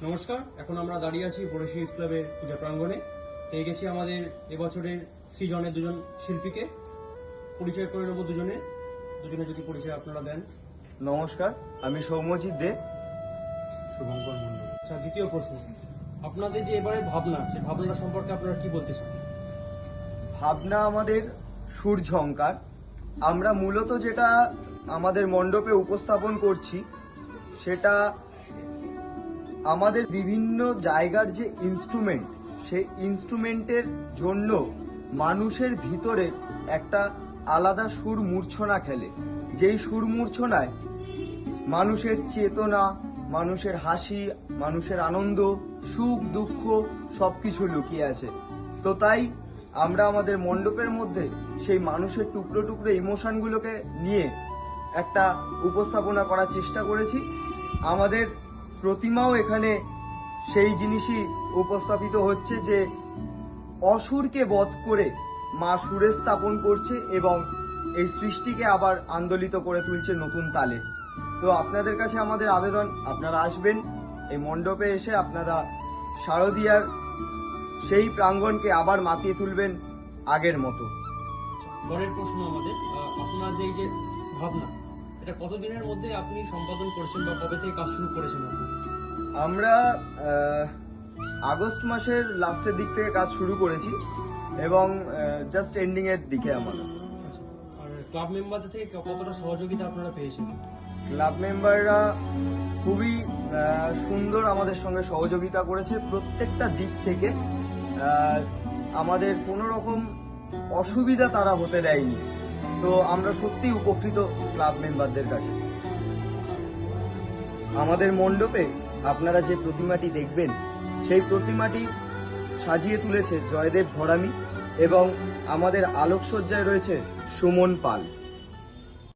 নমস্কার, এখন আমরা দাঁড়িয়ে আছি বড়শি ইউথ ক্লাবের পূজা প্রাঙ্গণে। পেয়ে গেছি আমাদের এবছরের সৃজনের দুজন শিল্পীকে। পরিচয় করে নেব দুজনে যদি পরিচয় আপনারা দেন। নমস্কার, আমি সৌম্যজিৎ দে। শুভঙ্কর মন্ডল। আচ্ছা, দ্বিতীয় প্রশ্ন, আপনাদের যে এবারে ভাবনা, সেই ভাবনাটা সম্পর্কে আপনারা কি বলতে চান? ভাবনা আমাদের সুরঝঙ্কার। আমরা মূলত যেটা আমাদের মণ্ডপে উপস্থাপন করছি সেটা আমাদের বিভিন্ন জায়গার যে ইনস্ট্রুমেন্ট, সেই ইনস্ট্রুমেন্টের জন্য মানুষের ভিতরে একটা আলাদা সুর মূর্ছনা খেলে, যেই সুর মূর্ছনায় মানুষের চেতনা, মানুষের হাসি, মানুষের আনন্দ, সুখ দুঃখ সবকিছু লুকিয়ে আছে। তো তাই আমরা আমাদের মণ্ডপের মধ্যে সেই মানুষের টুকরো টুকরো ইমোশনগুলোকে নিয়ে একটা উপস্থাপনা করার চেষ্টা করেছি। আমাদের প্রতিমাও এখানে সেই জিনিসই উপস্থাপিত হচ্ছে যে অসুরকে বধ করে মা সুরে স্থাপন করছে এবং এই সৃষ্টিকে আবার আন্দোলিত করে তুলছে নতুন তালে। তো আপনাদের কাছে আমাদের আবেদন, আপনারা আসবেন এই মণ্ডপে, এসে আপনারা শারদীয়ার সেই প্রাঙ্গণকে আবার মাতিয়ে তুলবেন আগের মতো। পরের প্রশ্ন আমাদের, আপনার যে এই যে ভাবনা, এটা কতদিনের মধ্যে আপনি সম্পাদন করছেন বা কবে থেকে কাজ শুরু করেছেন আপনি? আমরা আগস্ট মাসের লাস্টের দিক থেকে কাজ শুরু করেছি এবং জাস্ট এন্ডিং এর দিকে আমরা। আচ্ছা, আর ক্লাব মেম্বারদের থেকে কতটা সহযোগিতা আপনারা পেয়েছেন? ক্লাব মেম্বাররা খুবই সুন্দর আমাদের সঙ্গে সহযোগিতা করেছে প্রত্যেকটা দিক থেকে। আমাদের কোনো রকম অসুবিধা তারা হতে দেয়নি। তো আমরা সত্যিই উপকৃত ক্লাব মেম্বারদের কাছে। আমাদের মণ্ডপে আপনারা যে প্রতিমাটি দেখবেন, সেই প্রতিমাটি সাজিয়ে তুলেছে জয়দেব ভরামি এবং আমাদের আলোকসজ্জায় রয়েছে সুমন পাল।